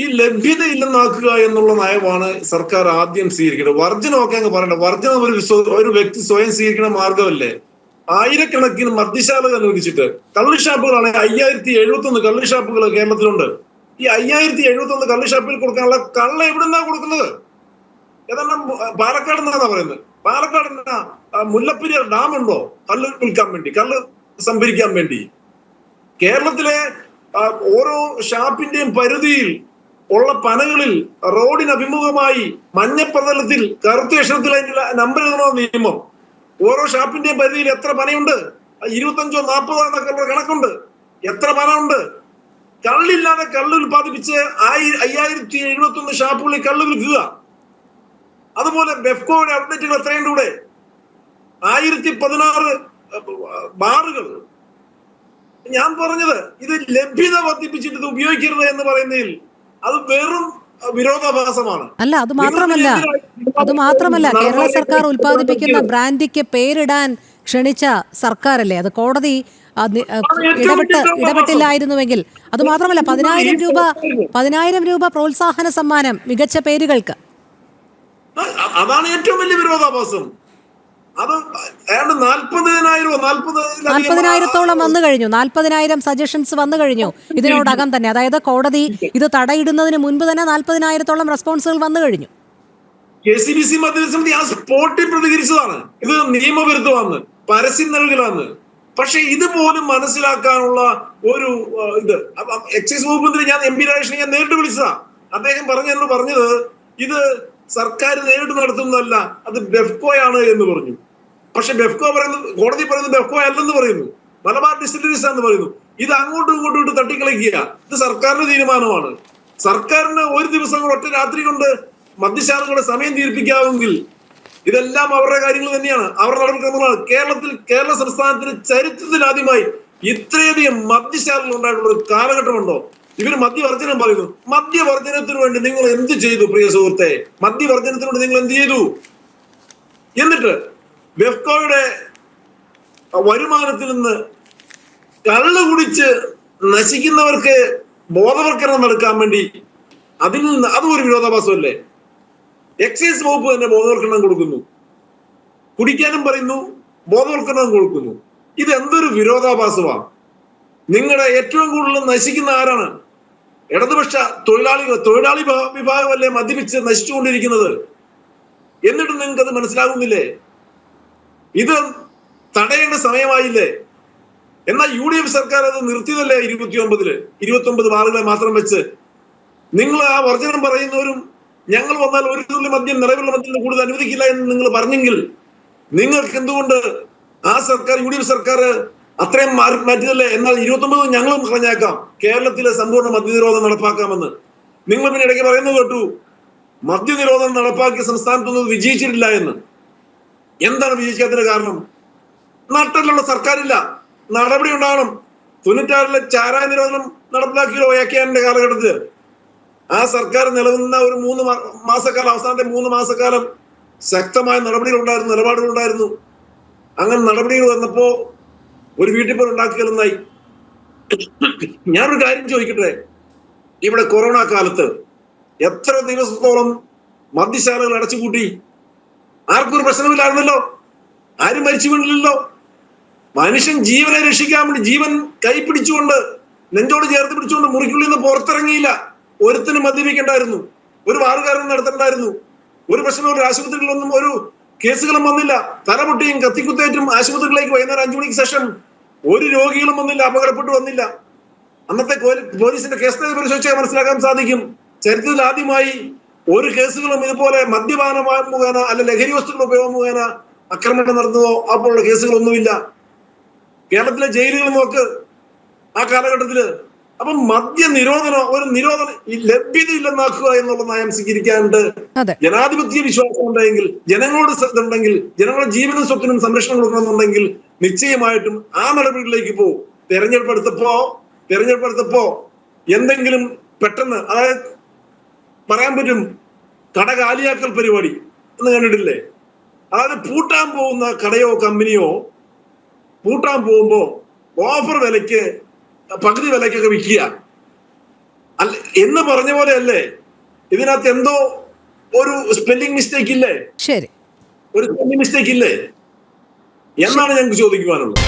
ഈ ലഭ്യത ഇല്ലെന്നാക്കുക എന്നുള്ള നയമാണ് സർക്കാർ ആദ്യം സ്വീകരിക്കേണ്ടത്. വർജനമൊക്കെ അങ്ങ് പറയണ്ട. വർജനം ഒരു വ്യക്തി സ്വയം സ്വീകരിക്കുന്ന മാർഗമല്ലേ? ആയിരക്കണക്കിന് മദ്യശാലകൾ അനുവദിച്ചിട്ട് കള്ളുഷാപ്പുകളാണ് 5071 കള്ളുഷാപ്പുകൾ കേരളത്തിലുണ്ട്. ഈ 5071 കള്ളുഷാപ്പിൽ കൊടുക്കാനുള്ള കള്ള എവിടുന്നാ കൊടുക്കുന്നത്? ഏതാണ്ട് പാലക്കാട് നിന്നാണ് പറയുന്നത്. പാലക്കാട് മുല്ലപ്പെരിയാർ ഡാം ഉണ്ടോ കള്ള് വിൽക്കാൻ വേണ്ടി, കള്ള് സംഭരിക്കാൻ വേണ്ടി? കേരളത്തിലെ ഓരോ ഷാപ്പിന്റെയും പരിധിയിൽ ഉള്ള പനകളിൽ റോഡിന് അഭിമുഖമായി മഞ്ഞപ്രതലത്തിൽ കറുത്ത അക്ഷരത്തിൽ നമ്പർ എഴുതണോ നിയമം. ഓരോ ഷാപ്പിന്റെയും പരിധിയിൽ എത്ര പനയുണ്ട്? 25 40 എന്നൊക്കെ കണക്കുണ്ട്. എത്ര പന ഉണ്ട്? കള്ളില്ലാതെ കള്ള് ഉൽപ്പാദിപ്പിച്ച് 5071 ഷാപ്പുകളിൽ കള്ള് വിൽക്കുക. അതുപോലെ ബെഫ്കോയുടെ ഔട്ട്ലെറ്റുകൾ എത്രയുണ്ട് ഇവിടെ? 1016 ബാറുകൾ. ഞാൻ പറഞ്ഞത് ഇത് ലഭ്യത വർദ്ധിപ്പിച്ചിട്ട് ഇത് ഉപയോഗിക്കരുത് എന്ന് പറയുന്നതിൽ അത് വെറും വിരോധാഭാസമാണ്. അല്ല, അത് മാത്രമല്ല കേരള സർക്കാർ ഉൽപ്പാദിപ്പിക്കുന്ന ബ്രാൻഡിക്ക് പേരിടാൻ ക്ഷണിച്ച സർക്കാരല്ലേ അത്? കോടതി ഇടപെട്ടില്ലായിരുന്നുവെങ്കിൽ. അത് മാത്രമല്ല 10,000 രൂപ പ്രോത്സാഹന സമ്മാനം മികച്ച പേരുകൾക്ക്. അതാണ് ഏറ്റവും വലിയ വിരോധാഭാസം. അത് 40,000-40,000 വന്നു കഴിഞ്ഞു. 40,000 സജഷൻസ് വന്നു കഴിഞ്ഞു ഇതിനോടകം തന്നെ. അതായത് കോടതി ഇത് തടയിടുന്നതിന് മുൻപ് തന്നെ 40,000-ഓളം റെസ്പോൺസുകൾ വന്നു കഴിഞ്ഞു. KCBC മദ്യസമിതി ആ സ്പോട്ടിൽ പ്രതികരിച്ചതാണ്. ഇത് നിയമവിരുദ്ധമാണ്, പരസ്യം നൽകലാണ്. പക്ഷെ ഇതുപോലും മനസ്സിലാക്കാനുള്ള ഒരു ഇത് എക്സൈസ് വകുപ്പ് മന്ത്രി ഞാൻ MP രാജേഷിനെ ഞാൻ നേരിട്ട് വിളിച്ചതാ. അദ്ദേഹം പറഞ്ഞത് ഇത് സർക്കാർ നേരിട്ട് നടത്തുന്നതല്ല, അത് ബെഫ്കോയാണ് എന്ന് പറഞ്ഞു. പക്ഷെ ബെഫ്കോ പറയുന്നത്, കോടതി പറയുന്നത് ബെഫ്കോ അല്ലെന്ന് പറയുന്നു, മലബാർ ഡിസ്റ്റിലറീസ് എന്ന് പറയുന്നു. ഇത് അങ്ങോട്ടും ഇങ്ങോട്ടും ഇട്ട് തട്ടിക്കളിക്കുക. ഇത് സർക്കാരിന്റെ തീരുമാനമാണ്. സർക്കാരിന് ഒരു ദിവസം ഒറ്റ രാത്രി കൊണ്ട് മദ്യശാലകളുടെ സമയം തീർപ്പിക്കാമെങ്കിൽ ഇതെല്ലാം അവരുടെ കാര്യങ്ങൾ തന്നെയാണ്, അവരുടെ നടപടിക്രമങ്ങളാണ്. കേരള സംസ്ഥാനത്തിന് ചരിത്രത്തിൽ ആദ്യമായി ഇത്രയധികം മദ്യശാലകൾ ഉണ്ടായിട്ടുള്ള ഒരു കാലഘട്ടമുണ്ടോ? ഇവര് മദ്യവർജനം പറയുന്നു. മദ്യവർജനത്തിന് വേണ്ടി നിങ്ങൾ എന്ത് ചെയ്തു പ്രിയ സുഹൃത്തെ? മദ്യവർജനത്തിന് വേണ്ടി നിങ്ങൾ എന്ത് ചെയ്തു? എന്നിട്ട് ബെഫ്കോയുടെ വരുമാനത്തിൽ നിന്ന് കള്ള് കുടിച്ച് നശിക്കുന്നവർക്ക് ബോധവൽക്കരണം നടക്കാൻ വേണ്ടി അതിൽ നിന്ന് അതും ഒരു വിരോധാഭാസമല്ലേ? എക്സൈസ് വകുപ്പ് തന്നെ ബോധവൽക്കരണം കൊടുക്കുന്നു, കുടിക്കാനും പറയുന്നു, ബോധവൽക്കരണം കൊടുക്കുന്നു. ഇത് എന്തൊരു വിരോധാഭാസമാണ്? നിങ്ങളുടെ ഏറ്റവും കൂടുതൽ നശിക്കുന്ന ആരാണ്? ഇടതുപക്ഷ തൊഴിലാളി വിഭാഗമല്ലേ മദ്യപിച്ച് നശിച്ചുകൊണ്ടിരിക്കുന്നത്. എന്നിട്ട് നിങ്ങൾക്ക് അത് മനസ്സിലാകുന്നില്ലേ? ഇത് തടയേണ്ട സമയമായില്ലേ? എന്നാൽ UDF സർക്കാർ അത് നിർത്തിയതല്ലേ 29 ബാറുകളെ മാത്രം വെച്ച്. നിങ്ങൾ ആ വർജനം പറയുന്നവരും ഞങ്ങൾ വന്നാൽ ഒരു തുള്ളി മദ്യം, നിലവിലുള്ള മദ്യം കൂടുതൽ അനുവദിക്കില്ല എന്ന് നിങ്ങൾ പറഞ്ഞെങ്കിൽ നിങ്ങൾക്ക് എന്തുകൊണ്ട് ആ സർക്കാർ UDF സർക്കാർ അത്രയും മാറ്റിയതല്ലേ? എന്നാൽ 29 ഞങ്ങളും പറഞ്ഞേക്കാം കേരളത്തിലെ സമ്പൂർണ്ണ മദ്യനിരോധനം നടപ്പാക്കാമെന്ന്. നിങ്ങൾ പിന്നെ ഇടയ്ക്ക് പറയുന്നത് കേട്ടു മദ്യനിരോധനം നടപ്പാക്കിയ സംസ്ഥാനത്തൊന്നും വിജയിച്ചിട്ടില്ല എന്ന്. എന്താണ് വിജയിക്കാത്തതിന്റെ കാരണം? നാട്ടിലുള്ള സർക്കാരില്ല, നടപടി ഉണ്ടാകണം. 96-ലെ ചാരായ നിരോധനം നടപ്പിലാക്കിയല്ലോ AKANന്റെ കാലഘട്ടത്തിൽ. ആ സർക്കാർ നിലനിന്ന ഒരു 3 മാസക്കാലം, അവസാനത്തെ 3 മാസക്കാലം ശക്തമായ നടപടികളുണ്ടായിരുന്നു, നിലപാടുകളുണ്ടായിരുന്നു. അങ്ങനെ നടപടികൾ വന്നപ്പോ ഒരു വീട്ടിൽ പോലും ഉണ്ടാക്കിയാലെന്നായി. ഞാനൊരു കാര്യം ചോദിക്കട്ടെ, ഇവിടെ കൊറോണ കാലത്ത് എത്ര ദിവസത്തോളം മദ്യശാലകൾ അടച്ചുപൂട്ടി? ആർക്കും ഒരു പ്രശ്നമില്ലായിരുന്നല്ലോ, ആരും മരിച്ചു വീണില്ലല്ലോ. മനുഷ്യൻ ജീവനെ രക്ഷിക്കാൻ വേണ്ടി ജീവൻ കൈപിടിച്ചുകൊണ്ട് നെഞ്ചോട് ചേർത്ത് പിടിച്ചുകൊണ്ട് മുറിക്കുള്ളിൽ നിന്ന് പുറത്തിറങ്ങിയില്ല. ഒരുത്തിനും മദ്യപിക്കണ്ടായിരുന്നു, ഒരു വാറുകാരനും നടത്തണ്ടായിരുന്നു, ഒരു പ്രശ്നവും ആശുപത്രികളിലൊന്നും ഒരു കേസുകളും വന്നില്ല. തലമുട്ടിയും കത്തിക്കുത്തേറ്റും ആശുപത്രികളിലേക്ക് വൈകുന്നേരം 5 മണിക്ക് ശേഷം ഒരു രോഗികളും വന്നില്ല, അപകടപ്പെട്ടു വന്നില്ല. അന്നത്തെ പോലീസിന്റെ കേസ് പരിശോധിച്ചാൽ മനസ്സിലാക്കാൻ സാധിക്കും. ചരിത്രത്തിൽ ആദ്യമായി ഒരു കേസുകളും ഇതുപോലെ മദ്യപാനം മുഖേന അല്ല ലഹരി വസ്തുക്കളുടെ ഉപയോഗം മുഖേന ആക്രമണം നടന്നതോ അപ്പോഴുള്ള കേസുകളൊന്നുമില്ല. കേരളത്തിലെ ജയിലുകൾ നോക്ക് ആ കാലഘട്ടത്തില്. അപ്പം ഒരു നിരോധനം ലഭ്യത ഇല്ലെന്നാക്കുക എന്നുള്ള നയം സ്വീകരിക്കാണ്ട് ജനാധിപത്യ വിശ്വാസം ഉണ്ടെങ്കിൽ, ജനങ്ങളോട് ശ്രദ്ധ ഉണ്ടെങ്കിൽ, ജനങ്ങളുടെ ജീവനും സ്വത്തിനും സംരക്ഷണം കൊടുക്കണമെന്നുണ്ടെങ്കിൽ നിശ്ചയമായിട്ടും ആ നടപടികളിലേക്ക് പോകും. തെരഞ്ഞെടുപ്പെടുത്തപ്പോ എന്തെങ്കിലും പെട്ടെന്ന്, അതായത് പറയാൻ പറ്റും കട കാലിയാക്കൽ പരിപാടി എന്ന് കണ്ടിട്ടില്ലേ? അതായത് പൂട്ടാൻ പോകുന്ന കടയോ കമ്പനിയോ പൂട്ടാൻ പോകുമ്പോ ഓഫർ വിലയ്ക്ക് പകുതി വിലയ്ക്കൊക്കെ വിൽക്കുക. അല്ല എന്ന് പറഞ്ഞ പോലെ അല്ലേ ഇതിനകത്ത് എന്തോ ഒരു സ്പെല്ലിംഗ് മിസ്റ്റേക്ക് ഇല്ലേ? ശരി, ഒരു സ്പെല്ലിംഗ് മിസ്റ്റേക്ക് ഇല്ലേ എന്നാണ് ഞങ്ങൾക്ക് ചോദിക്കുവാനുള്ളത്.